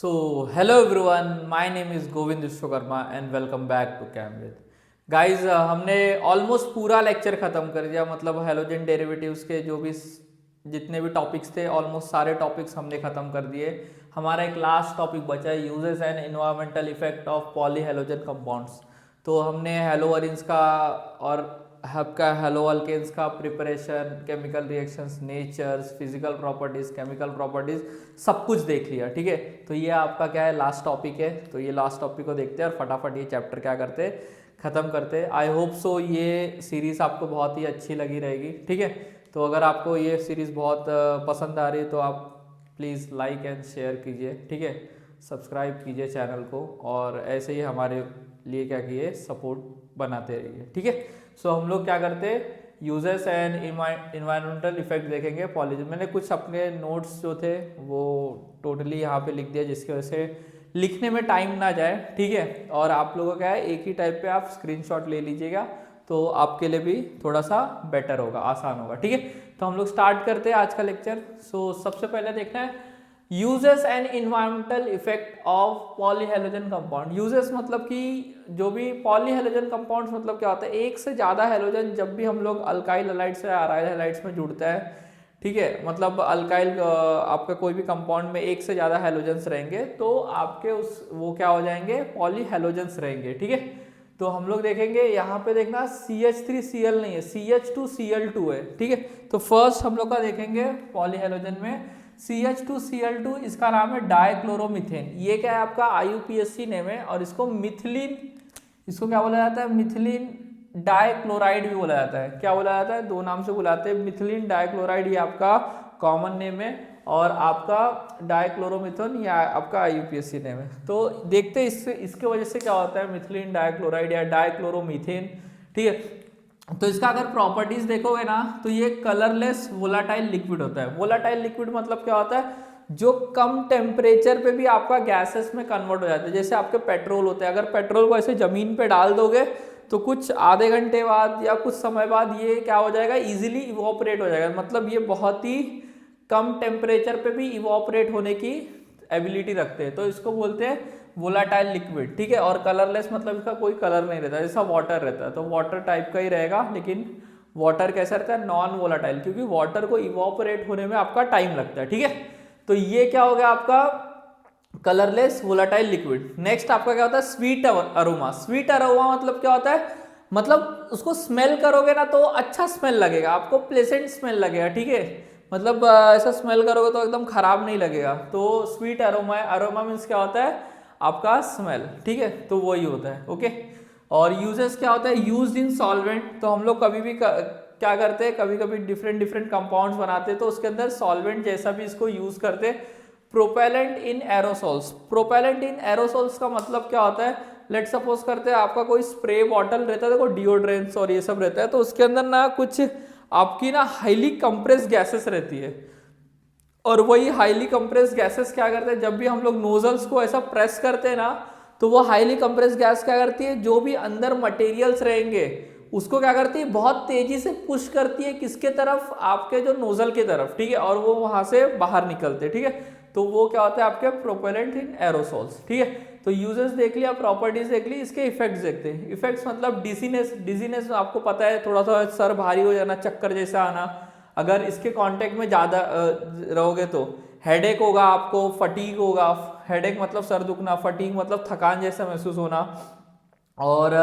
So, hello everyone, my name is Govind Vishwakarma and welcome back to Camrid. Guys हमने almost पूरा lecture ख़त्म कर दिया, मतलब हेलोजन डेरिवेटिव्स के जो भी जितने भी टॉपिक्स थे ऑलमोस्ट सारे टॉपिक्स हमने ख़त्म कर दिए। हमारा एक लास्ट टॉपिक बचा है, uses and environmental effect of polyhalogen compounds. तो हमने हेलोअरिन्स का और आपका हेलो अल्केन्स का preparation, chemical reactions, natures, physical properties, chemical properties सब कुछ देख लिया। ठीक है, तो ये आपका क्या है, लास्ट टॉपिक है। तो ये लास्ट टॉपिक को देखते हैं और फटाफट ये चैप्टर क्या करते, ख़त्म करते। आई होप सो ये सीरीज़ आपको बहुत ही अच्छी लगी रहेगी। ठीक है, तो अगर आपको ये सीरीज़ बहुत पसंद आ रही है तो आप प्लीज़ लाइक एंड शेयर कीजिए। ठीक है, सब्सक्राइब कीजिए चैनल को और ऐसे ही हमारे लिए क्या कीजिए, सपोर्ट बनाते रहिए। ठीक है, सो हम लोग क्या करते हैं, यूजेस एंड इन्वायरमेंटल इफेक्ट देखेंगे पॉलीजन। मैंने कुछ अपने नोट्स जो थे वो टोटली यहाँ पे लिख दिया जिसकी वजह से लिखने में टाइम ना जाए। ठीक है, और आप लोगों का क्या है, एक ही टाइप पे आप स्क्रीनशॉट ले लीजिएगा तो आपके लिए भी थोड़ा सा बेटर होगा, आसान होगा। ठीक है, तो हम लोग स्टार्ट करते हैं आज का लेक्चर। सो सबसे पहले देखना है uses and environmental effect of polyhalogen compound. Uses मतलब कि जो भी पॉलीहेलोजन कंपाउंड्स मतलब क्या होता है, एक से ज़्यादा हेलोजन जब भी हम लोग अल्काइल हैलाइड्स या अराइल हैलाइड्स में जुड़ता है। ठीक है, मतलब अल्काइल आपका कोई भी कंपाउंड में एक से ज़्यादा हेलोजन्स रहेंगे तो आपके उस वो क्या हो जाएंगे, पॉलीहेलोजन्स रहेंगे। ठीक है, तो हम लोग देखेंगे यहाँ पे देखना CH3Cl नहीं है, CH2Cl2 है। ठीक है, तो फर्स्ट हम लोग का देखेंगे पॉलीहेलोजन में CH2Cl2, इसका नाम है डाइक्लोरोमीथेन। ये क्या है, आपका IUPAC नेम है और इसको मिथिलीन, इसको क्या बोला जाता है, मिथिलीन डाइक्लोराइड भी बोला जाता है। क्या बोला जाता है, दो नाम से बुलाते हैं, मिथिलीन डाइक्लोराइड ये आपका कॉमन नेम है और आपका डाइक्लोरोमीथेन या आपका IUPAC नेम है। तो देखते हैं इसके वजह से क्या होता है, मिथिलीन डाइक्लोराइड या डाइक्लोरोमीथेन। ठीक है, तो इसका अगर प्रॉपर्टीज देखोगे ना तो ये कलरलेस वोलाटाइल लिक्विड होता है। वोलाटाइल लिक्विड मतलब क्या होता है, जो कम टेम्परेचर पे भी आपका गैसेस में कन्वर्ट हो जाता है। जैसे आपके पेट्रोल होते हैं, अगर पेट्रोल को ऐसे जमीन पे डाल दोगे तो कुछ आधे घंटे बाद या कुछ समय बाद ये क्या हो जाएगा, इजीली इवोपरेट हो जाएगा। मतलब ये बहुत ही कम टेम्परेचर पे भी इवोपरेट होने की एबिलिटी रखते हैं, तो इसको बोलते हैं वोलाटाइल लिक्विड। ठीक है, और कलरलेस मतलब इसका कोई कलर नहीं रहता, जैसा वाटर रहता है तो वाटर टाइप का ही रहेगा। लेकिन वाटर कैसा रहता है, नॉन वोलाटाइल, क्योंकि वाटर को इवोपरेट होने में आपका टाइम लगता है। ठीक है, तो ये क्या हो गया आपका कलरलेस वोलाटाइल लिक्विड। नेक्स्ट आपका क्या होता है, स्वीट अरोमा। स्वीट अरोमा मतलब क्या होता है, मतलब उसको स्मेल करोगे ना तो अच्छा स्मेल लगेगा आपको, प्लेजेंट स्मेल लगेगा। ठीक है, मतलब ऐसा स्मेल करोगे तो एकदम खराब नहीं लगेगा। तो स्वीट अरोमा है, अरोमा मीन्स क्या होता है आपका स्मेल। ठीक है, तो वही होता है। ओके, और यूजेस क्या होता है, यूज इन सॉल्वेंट। तो हम लोग कभी भी क्या करते हैं, कभी कभी डिफरेंट डिफरेंट कंपाउंड्स बनाते हैं तो उसके अंदर सॉल्वेंट जैसा भी इसको यूज करते हैं। प्रोपेलेंट इन एरोसोल्स। प्रोपेलेंट इन एरोसोल्स का मतलब क्या होता है, लेट सपोज करते हैं आपका कोई स्प्रे बॉटल रहता है, देखो डिओड्रेंट्स और ये सब रहता है, तो उसके अंदर ना कुछ आपकी ना हाईली कंप्रेस गैसेस रहती है। और वही हाईली कंप्रेस गैसेस क्या करते हैं, जब भी हम लोग नोजल्स को ऐसा प्रेस करते हैं ना तो वो हाईली कंप्रेस गैस क्या करती है, जो भी अंदर मटेरियल्स रहेंगे उसको क्या करती है, बहुत तेजी से पुश करती है किसके तरफ, आपके जो नोजल की तरफ। ठीक है, और वो वहां से बाहर निकलते हैं। ठीक है, तो वो क्या होता है आपके प्रोपेलेंट इन एरोसोल्स। ठीक है, तो यूजेस देख लिया, प्रॉपर्टीज देख ली, इसके इफेक्ट्स देखते हैं। इफेक्ट्स मतलब डिजीनेस। डिजीनेस आपको पता है, थोड़ा सा सर भारी हो जाना, चक्कर जैसा आना। अगर इसके कांटेक्ट में ज़्यादा रहोगे तो हेडेक होगा आपको, फटीग होगा। हेडेक मतलब सर दुखना, फटीग मतलब थकान जैसा महसूस होना, और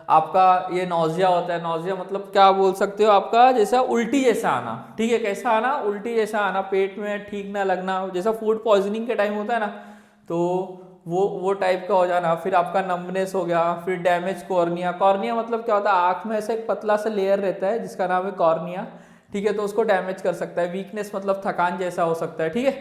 आपका ये नौजिया होता है। नौजिया मतलब क्या बोल सकते हो, आपका जैसा उल्टी जैसा आना। ठीक है, कैसा आना, उल्टी जैसा आना, पेट में ठीक ना लगना, जैसा फूड पॉइजनिंग के टाइम होता है ना, तो वो टाइप का हो जाना। फिर आपका नंबनेस हो गया। फिर डैमेज कॉर्निया। कॉर्निया मतलब क्या होता है, आँख में ऐसे एक पतला सा लेयर रहता है जिसका नाम है कॉर्निया। ठीक है, तो उसको डैमेज कर सकता है। वीकनेस मतलब थकान जैसा हो सकता है। ठीक है,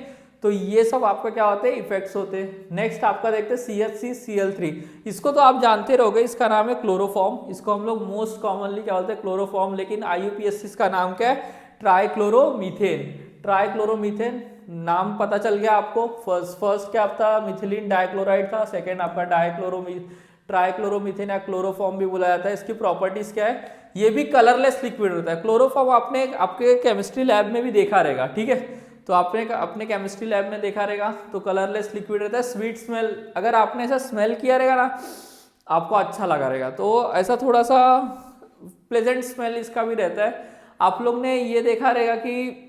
तो ये सब आपका क्या होते हैं, इफेक्ट्स होते हैं। नेक्स्ट आपका देखते हैं CH3Cl3। इसको तो आप जानते रहोगे, इसका नाम है क्लोरोफॉर्म। इसको हम लोग मोस्ट कॉमनली क्या बोलते हैं, क्लोरोफॉर्म। लेकिन IUPAC इसका नाम क्या है, ट्राइक्लोरोमीथेन। ट्राइक्लोरोमीथेन नाम पता चल गया आपको। फर्स्ट क्या था, मिथिलीन डाइक्लोराइड था। सेकेंड आपका ट्राइक्लोरोमीथेन या क्लोरोफॉर्म भी बोला जाता है। इसकी प्रॉपर्टीज क्या है, ये भी कलरलेस लिक्विड होता है। क्लोरोफॉर्म आपने आपके केमिस्ट्री लैब में भी देखा रहेगा। ठीक है, तो आपने अपने केमिस्ट्री लैब में देखा रहेगा, तो कलरलेस लिक्विड रहता है, स्वीट स्मेल, अगर आपने ऐसा स्मेल किया रहेगा ना आपको अच्छा लगा रहेगा, तो ऐसा थोड़ा सा प्लेजेंट स्मेल इसका भी रहता है। आप लोग ने ये देखा रहेगा कि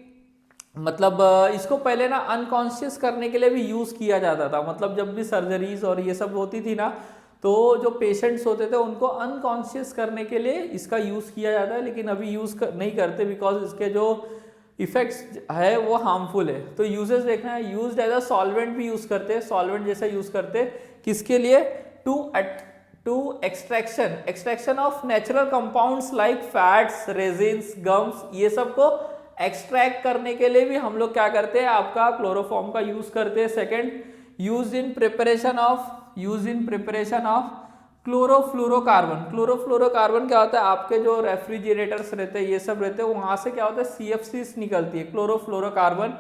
मतलब इसको पहले ना अनकॉन्शियस करने के लिए भी यूज किया जाता था, मतलब जब भी सर्जरीज और ये सब होती थी ना, तो जो पेशेंट्स होते थे उनको अनकॉन्शियस करने के लिए इसका यूज किया जाता है, लेकिन अभी नहीं करते बिकॉज इसके जो इफेक्ट्स है वो हार्मफुल है। तो यूजेस देखना है, यूज एज अ सॉल्वेंट भी यूज करते हैं, सॉल्वेंट जैसा यूज करते हैं, किसके लिए, to extraction of natural compounds like fats, resins, gums, ये सब को एक्सट्रैक्ट करने के लिए भी हम लोग क्या करते हैं, आपका क्लोरोफॉर्म का यूज करते हैं। Second, use in preparation of chlorofluorocarbon. Chlorofluorocarbon क्या होता है, आपके जो रेफ्रिजरेटर्स रहते हैं ये सब रहते हैं, वहां से क्या होता है CFCs निकलती है, क्लोरोफ्लोरोकार्बन,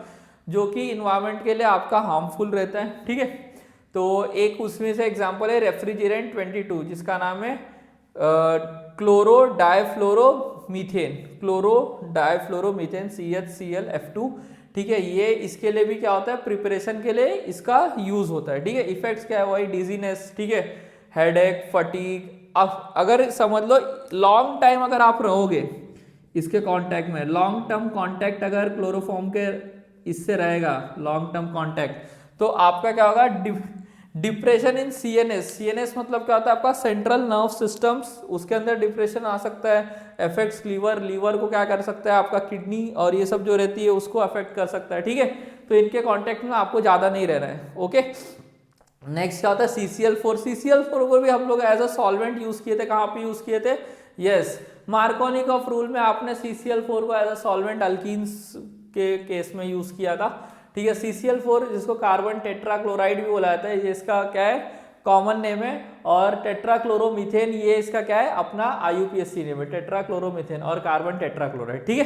जो कि इन्वायरमेंट के लिए आपका हार्मफुल रहता है, ठीक है। तो एक उसमें से एग्जांपल है रेफ्रिजरेंट 22 जिसका नाम है क्लोरो डाइफ्लोरोमीथेन CHClF2, ठीक है। ये इसके लिए भी क्या होता है, प्रिपरेशन के लिए इसका यूज होता है, ठीक है। इफेक्ट्स क्या है, वही डिजीनेस, ठीक है, हेडेक, फटीग। अब अगर समझ लो लॉन्ग टाइम अगर आप रहोगे इसके कांटेक्ट में, लॉन्ग टर्म कांटेक्ट अगर क्लोरोफॉर्म के इससे रहेगा, लॉन्ग टर्म कांटेक्ट, तो आपका क्या होगा, डिप्रेशन इन सीएनएस मतलब क्या होता है, आपका सेंट्रल नर्व सिस्टम्स, उसके अंदर डिप्रेशन आ सकता है। अफेक्ट्स लीवर को क्या कर सकता है, आपका किडनी और ये सब जो रहती है उसको अफेक्ट कर सकता है, ठीक है। तो इनके कांटेक्ट में आपको ज्यादा नहीं रहना है, ओके। नेक्स्ट क्या होता है CCl4 को भी हम लोग एज अ सॉल्वेंट यूज किए थे, कहाँ पे यूज किए थे, यस, मार्कोनिकॉफ रूल में आपने CCl4 को एज अ सॉल्वेंट अल्कीन्स के केस में यूज किया था, ठीक है। CCl4 जिसको कार्बन टेट्राक्लोराइड भी बोला जाता है, ये इसका क्या है, कॉमन नेम है, और टेट्राक्लोरोमीथेन ये इसका क्या है, अपना IUPAC नेम है, टेट्राक्लोरोमीथेन और कार्बन टेट्राक्लोराइड, ठीक है।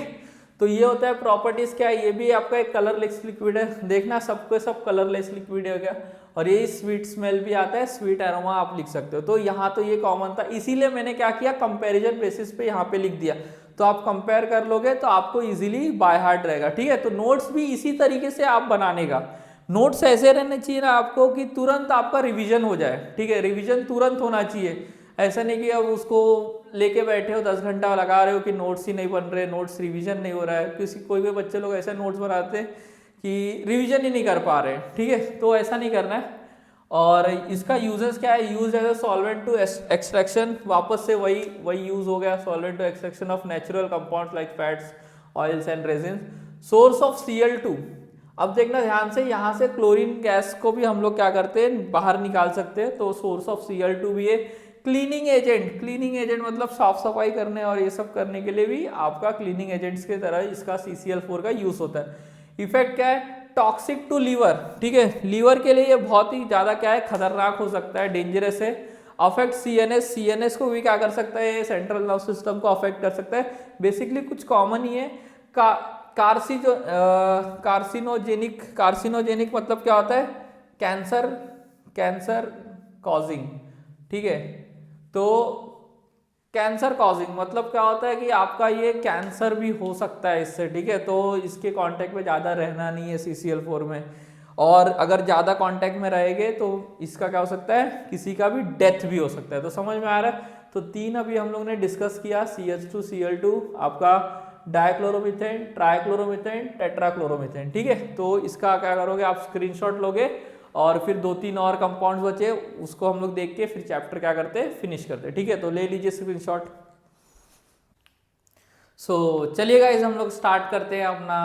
तो ये होता है प्रॉपर्टीज क्या है, ये भी आपका एक कलरलेस लिक्विड है, देखना सबको सब कलरलेस लिक्विड है क्या, और ये स्वीट स्मेल भी आता है, स्वीट एरोमा आप लिख सकते हो। तो यहाँ तो ये कॉमन था, इसीलिए मैंने क्या किया, कंपैरिजन बेसिस पे यहाँ पे लिख दिया, तो आप कंपेयर कर लोगे तो आपको इजीली बाय हार्ट रहेगा, ठीक है। तो नोट्स भी इसी तरीके से आप बनाने का, नोट्स ऐसे रहने चाहिए ना आपको कि तुरंत आपका रिवीजन हो जाए, ठीक है, रिवीजन तुरंत होना चाहिए। ऐसा नहीं कि अब उसको लेके बैठे हो 10 घंटा लगा रहे हो कि नोट्स ही नहीं बन रहे, नोट्स रिवीजन नहीं हो रहा है, कोई भी बच्चे लोग ऐसे नोट्स बनाते हैं कि रिवीजन ही नहीं कर पा रहे, ठीक है। तो ऐसा नहीं करना है। और इसका यूजेस क्या है, use as a solvent to extraction, वापस से वही यूज हो गया, solvent to extraction of natural compounds like fats, oils and resin. Source of Cl2, अब देखना ध्यान से, यहाँ से क्लोरीन गैस को भी हम लोग क्या करते हैं, बाहर निकाल सकते हैं, तो सोर्स ऑफ Cl2 भी है। क्लीनिंग एजेंट मतलब साफ सफाई करने और ये सब करने के लिए भी आपका क्लीनिंग एजेंट्स की तरह इसका CCl4 का यूज होता है। इफेक्ट क्या है, टॉक्सिक टू लीवर, ठीक है, लीवर के लिए ये बहुत ही ज्यादा क्या है, खतरनाक हो सकता है, डेंजरस है। अफेक्ट CNS को भी क्या कर सकता है, सेंट्रल नर्व सिस्टम को अफेक्ट कर सकता है। बेसिकली कुछ कॉमन ही है। कार्सिनोजेनिक मतलब क्या होता है, कैंसर कॉजिंग, ठीक है। तो कैंसर कॉजिंग मतलब क्या होता है कि आपका ये कैंसर भी हो सकता है इससे, ठीक है। तो इसके कांटेक्ट में ज़्यादा रहना नहीं है CCl4 में, और अगर ज़्यादा कांटेक्ट में रहेंगे तो इसका क्या हो सकता है, किसी का भी डेथ भी हो सकता है। तो समझ में आ रहा है। तो 3 अभी हम लोग ने डिस्कस किया, CH2 Cl2, आपका डाइक्लोरोमीथेन, ट्राइक्लोरोमीथेन, टेट्राक्लोरोमीथेन, ठीक है। तो इसका क्या करोगे आप, स्क्रीनशॉट लोगे, और फिर 2-3 और कंपाउंड्स बचे उसको हम लोग देख के फिर चैप्टर क्या करते हैं, फिनिश करते हैं, ठीक है। तो ले लीजिए स्क्रीनशॉट। सो चलिए गाइस हम लोग स्टार्ट करते हैं अपना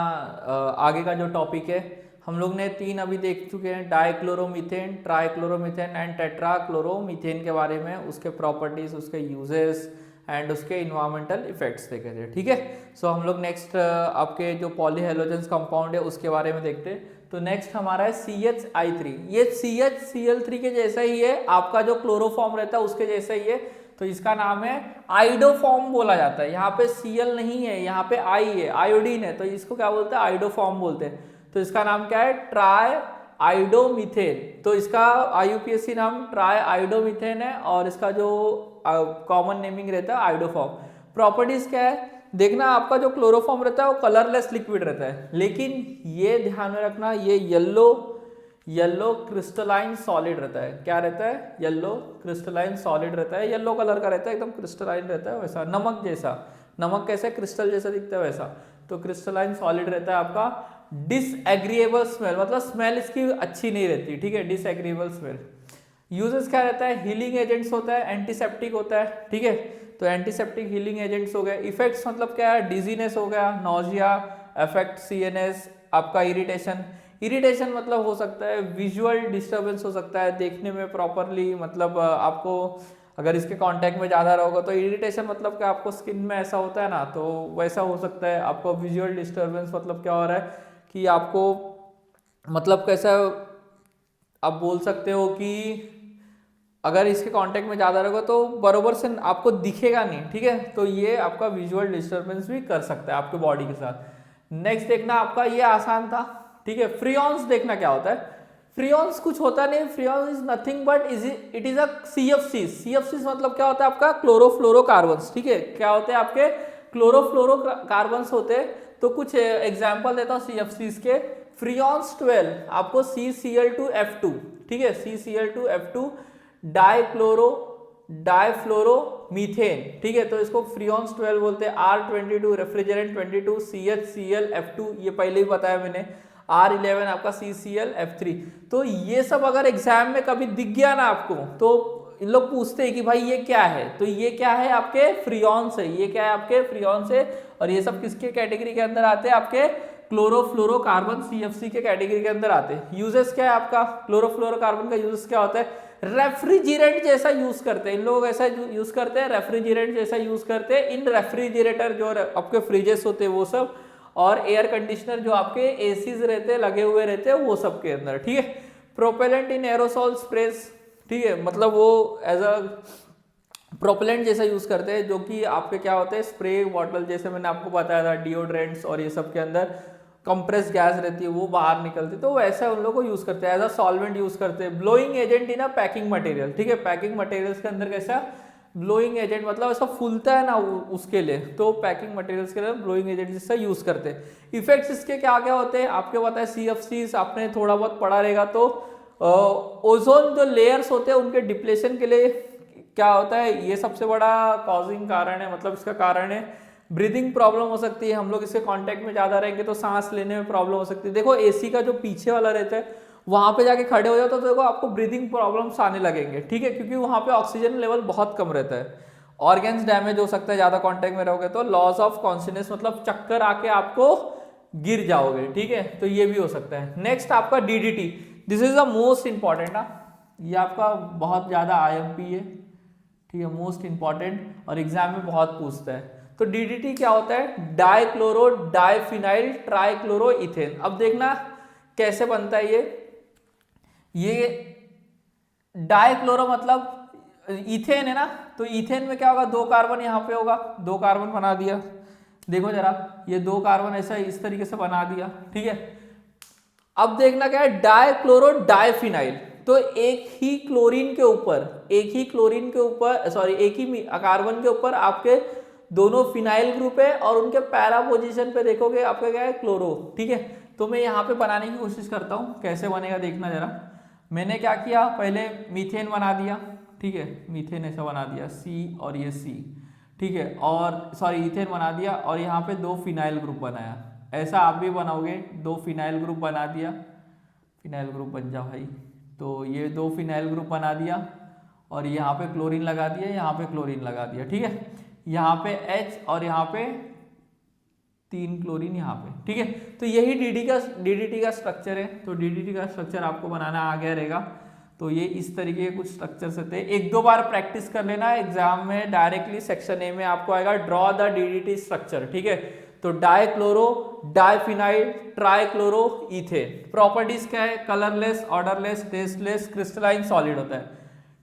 आगे का जो टॉपिक है। हम लोग ने 3 अभी देख चुके हैं, डाइक्लोरोमीथेन, ट्राइक्लोरोमीथेन एंड टेट्राक्लोरोमीथेन के बारे में, उसके प्रॉपर्टीज, उसके यूजेस एंड उसके इन्वायरमेंटल इफेक्ट्स देखे थे, ठीक है। सो हम लोग नेक्स्ट आपके जो पॉलीहेलोजेंस कंपाउंड है उसके बारे में देखते हैं। तो नेक्स्ट हमारा है CHI3, ये CHCl3 के जैसा ही है, आपका जो क्लोरोफॉर्म रहता है उसके जैसा ही है। तो इसका नाम है आइडोफॉर्म बोला जाता है, यहाँ पे Cl नहीं है, यहाँ पे I है, आयोडीन है, तो इसको क्या बोलते हैं, आइडोफॉर्म बोलते हैं। तो इसका नाम क्या है, ट्राई आइडोमीथेन। तो इसका IUPAC नाम ट्राई आइडोमीथेन है, और इसका जो कॉमन नेमिंग रहता है आइडोफॉर्म। प्रॉपर्टीज क्या है, देखना आपका जो क्लोरोफॉर्म रहता है वो कलरलेस लिक्विड रहता है, लेकिन ये ध्यान में रखना ये येलो क्रिस्टलाइन सॉलिड रहता है। क्या रहता है? येलो क्रिस्टलाइन सॉलिड रहता है, येलो कलर का रहता है, एकदम क्रिस्टलाइन रहता है, वैसा नमक जैसा। नमक कैसे क्रिस्टल जैसा दिखता है वैसा, तो क्रिस्टलाइन सॉलिड रहता है आपका। डिसएग्रीएबल स्मेल, मतलब स्मेल इसकी अच्छी नहीं रहती, ठीक है, डिसएग्रीएबल स्मेल। यूजेस क्या रहता है? हीलिंग एजेंट्स होता है, एंटीसेप्टिक होता है, ठीक है, तो एंटीसेप्टिक हीलिंग एजेंट्स हो गए। इफेक्ट्स मतलब क्या है? डिजीनेस हो गया, नोजिया, अफेक्ट सीएनएस, आपका इरिटेशन मतलब हो सकता है विजुअल डिस्टर्बेंस हो सकता है, देखने में प्रॉपरली मतलब आपको अगर इसके कांटेक्ट में ज़्यादा रहोगे तो इरिटेशन मतलब क्या आपको स्किन में ऐसा होता है ना, तो वैसा हो सकता है। आपको विजुअल डिस्टर्बेंस मतलब क्या हो रहा है कि आपको मतलब कैसा आप बोल सकते हो कि अगर इसके कांटेक्ट में ज़्यादा रहोगे तो बरोबर से आपको दिखेगा नहीं, ठीक है, तो ये आपका विजुअल डिस्टर्बेंस भी कर सकता है आपके बॉडी के साथ। नेक्स्ट देखना आपका, ये आसान था, ठीक है। फ्रियॉन्स देखना क्या होता है? फ्रियॉन्स कुछ होता नहीं, freons is nothing but it is a CFC. CFC मतलब क्या होता है? आपका क्लोरोफ्लोरोकार्बन्स, ठीक है, क्या होते हैं आपके? क्लोरोफ्लोरोकार्बन्स होते हैं। तो कुछ एग्जांपल देता हूँ सीएफसी के। फ्रियॉन्स 12 आपको CCl2F2, ठीक है, CCl2F2 डाइफ्लोरोमीथेन, ठीक है, तो इसको फ्रियॉन्स 12 बोलते हैं। R22 रेफ्रिजरेंट 22 CHClF2, ये पहले ही बताया मैंने। R11 आपका CClF3। तो ये सब अगर एग्जाम में कभी दिख गया ना आपको, तो इन लोग पूछते हैं कि भाई ये क्या है, तो ये क्या है? आपके फ्रियॉन्स है। ये क्या है? आपके फ्रियॉन्स है। और ये सब किसके कैटेगरी के अंदर आते हैं? आपके क्लोरोफ्लोरोकार्बन CFC के कैटेगरी के अंदर आते हैं। यूजेस क्या है आपका? क्लोरोफ्लोरोकार्बन का यूजेस क्या होता है? रेफ्रिजरेंट जैसा यूज करते हैं इन लोग, ऐसा यूज करते हैं, रेफ्रिजरेंट जैसा यूज करते हैं इन रेफ्रिजरेटर जो आपके फ्रिजेस होते हैं वो सब, और एयर कंडीशनर जो आपके एसीज रहते हैं लगे हुए रहते हैं वो सब के अंदर, ठीक है। प्रोपेलेंट इन एरोसोल स्प्रेस, ठीक है, मतलब वो एज अ प्रोपेलेंट जैसा यूज करते हैं, जो कि आपके क्या होते हैं? स्प्रे बॉटल जैसे मैंने आपको बताया था, डिओड्रेंट्स और ये सब के अंदर कंप्रेस गैस रहती है वो बाहर निकलती है, तो वैसा उन लोगों को यूज करते हैं, एज अ सॉल्वेंट यूज करते हैं। Blowing agent in a packing material, ठीक है, पैकिंग मटेरियल्स के अंदर कैसा ब्लोइंग एजेंट मतलब ऐसा फूलता है ना उसके लिए, तो पैकिंग मटेरियल्स के लिए ब्लोइंग एजेंट जिसका यूज करते हैं। इफेक्ट्स इसके क्या क्या होते हैं आपके पता है? CFCs आपने थोड़ा बहुत पढ़ा रहेगा। तो ओजोन जो लेयर्स होते हैं उनके डिप्लेशन के लिए क्या होता है? ये सबसे बड़ा कॉजिंग कारण है, मतलब इसका कारण है। ब्रीदिंग प्रॉब्लम हो सकती है, हम लोग इसके कांटेक्ट में ज्यादा रहेंगे तो सांस लेने में प्रॉब्लम हो सकती है। देखो एसी का जो पीछे वाला रहता है वहां पे जाके खड़े हो जाओ तो देखो आपको ब्रीदिंग प्रॉब्लम्स आने लगेंगे, ठीक है, क्योंकि वहां पे ऑक्सीजन लेवल बहुत कम रहता है। ऑर्गन्स डैमेज हो सकता है ज्यादा कांटेक्ट में रहोगे तो। लॉस ऑफ कॉन्शियसनेस मतलब चक्कर आके आपको गिर जाओगे, ठीक है, तो ये भी हो सकता है। नेक्स्ट आपका DDT, this is the most important ना, ये आपका बहुत ज्यादा IMP है, ठीक है, मोस्ट इंपॉर्टेंट और एग्जाम में बहुत पूछता है। तो DDT क्या होता है? Dichloro diphenyl trichloroethane. अब देखना कैसे बनता है ये डाइक्लोरो मतलब इथेन है ना, तो इथेन में क्या होगा? 2 कार्बन यहाँ पे होगा, 2 कार्बन बना दिया, देखो जरा ये 2 कार्बन ऐसा इस तरीके से बना दिया, ठीक है। अब देखना क्या है? डाइक्लोरो डाइफिनाइल, तो एक ही क्लोरीन के ऊपर सॉरी एक ही कार्बन के ऊपर आपके दोनों फिनाइल ग्रुप है और उनके पैरा पोजीशन पे देखोगे आपका क्या है? क्लोरो, ठीक है। तो मैं यहाँ पे बनाने की कोशिश करता हूँ, कैसे बनेगा देखना जरा। मैंने क्या किया? पहले मीथेन बना दिया, ठीक है, मीथेन ऐसा बना दिया C और ये C, ठीक है, और सॉरी इथेन बना दिया और यहाँ पे 2 फिनाइल ग्रुप बनाया। ऐसा आप भी बनाओगे, 2 फिनाइल ग्रुप बना दिया, फिनाइल ग्रुप बन जाओ भाई। तो ये 2 फिनाइल ग्रुप बना दिया और यहाँ पे क्लोरीन लगा दिया, यहाँ पे क्लोरीन लगा दिया, ठीक है, यहाँ पे H और यहाँ पे 3 क्लोरीन यहाँ पे, ठीक है। तो यही DDT का स्ट्रक्चर है। तो DDT का स्ट्रक्चर आपको बनाना आ गया रहेगा। तो ये इस तरीके के कुछ स्ट्रक्चर्स होते हैं, 1-2 बार प्रैक्टिस कर लेना, एग्जाम में डायरेक्टली सेक्शन ए में आपको आएगा ड्रॉ द DDT स्ट्रक्चर, ठीक है। तो dichloro diphenyl trichloro ethane. Properties क्या है? Colourless, odourless, tasteless, crystalline solid होता है,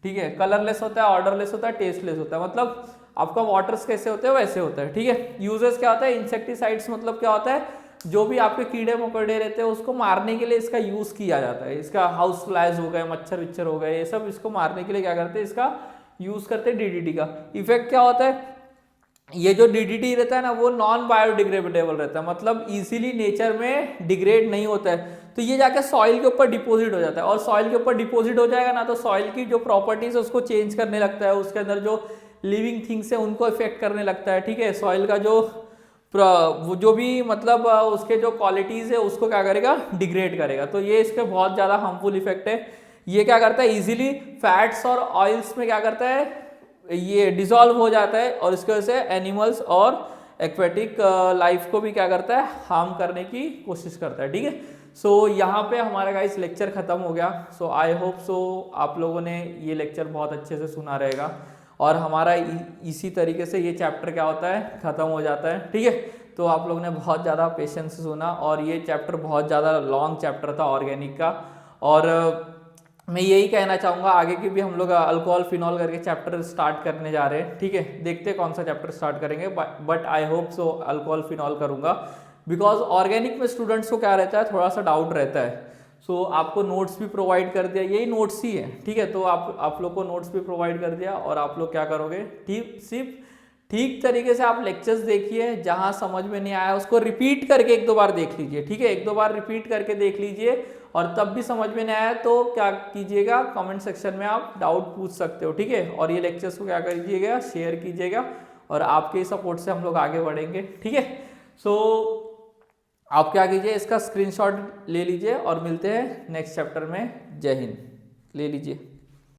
ठीक है, कलरलेस होता है, ऑर्डरलेस होता है, टेस्टलेस होता है, मतलब आपका वाटर्स कैसे होते हैं वैसे होता है, ठीक है। यूजेस क्या होता है? इंसेक्टिसाइड्स मतलब क्या होता है? जो भी आपके कीड़े मकोड़े रहते हैं उसको मारने के लिए इसका यूज किया जाता है। इसका हाउस फ्लाइज हो गए, मच्छर विच्छर हो गए, ये सब इसको मारने के लिए क्या करते हैं? इसका यूज करते हैं DDT का। इफेक्ट क्या होता है? ये जो DDT रहता है ना वो नॉन बायोडिग्रेडेबल रहता है, मतलब इजीली नेचर में डिग्रेड नहीं होता है, तो ये जाके सॉइल के ऊपर डिपॉजिट हो जाता है, और सॉइल के ऊपर डिपॉजिट हो जाएगा ना तो सॉइल की जो प्रॉपर्टीज है उसको चेंज करने लगता है, उसके अंदर जो लिविंग थिंग्स है उनको इफेक्ट करने लगता है, ठीक है। सॉइल का जो वो जो भी मतलब उसके जो क्वालिटीज है उसको क्या करेगा, डिग्रेड करेगा। तो ये इसके बहुत ज़्यादा हार्मफुल इफेक्ट है। ये क्या करता है, इजीली फैट्स और ऑयल्स में क्या करता है, ये डिसॉल्व हो जाता है, और इसकी वजह से एनिमल्स और एक्वेटिक लाइफ को भी क्या करता है, हार्म करने की कोशिश करता है, ठीक है। सो यहाँ पे हमारा गाइस लेक्चर खत्म हो गया। सो आई होप सो आप लोगों ने ये लेक्चर बहुत अच्छे से सुना रहेगा, और हमारा इसी तरीके से ये चैप्टर क्या होता है, खत्म हो जाता है, ठीक है। तो आप लोगों ने बहुत ज़्यादा पेशेंस से सुना, और ये चैप्टर बहुत ज़्यादा लॉन्ग चैप्टर था ऑर्गेनिक का, और मैं यही कहना चाहूँगा आगे की भी हम लोग अल्कोहल फिनॉल करके चैप्टर स्टार्ट करने जा रहे हैं, ठीक है। देखते हैं कौन सा चैप्टर स्टार्ट करेंगे, but I hope so alcohol phenol करूँगा, बिकॉज ऑर्गेनिक में स्टूडेंट्स को क्या रहता है, थोड़ा सा डाउट रहता है। सो आपको नोट्स भी प्रोवाइड कर दिया, यही नोट्स ही है, ठीक है। तो आप लोग को नोट्स भी प्रोवाइड कर दिया, और आप लोग क्या करोगे, सिर्फ ठीक तरीके से आप लेक्चर्स देखिए, जहां समझ में नहीं आया उसको रिपीट करके एक दो बार देख लीजिए, ठीक है। एक दो बार रिपीट करके देख लीजिए, और तब भी समझ में नहीं आया तो क्या कीजिएगा, कमेंट सेक्शन में आप डाउट पूछ सकते हो, ठीक है। और ये लेक्चर्स को क्या कीजिएगा, शेयर कीजिएगा, और आपके सपोर्ट से हम लोग आगे बढ़ेंगे, ठीक है। सो आप क्या कीजिए, इसका स्क्रीनशॉट ले लीजिए, और मिलते हैं नेक्स्ट चैप्टर में। जय हिंद, ले लीजिए।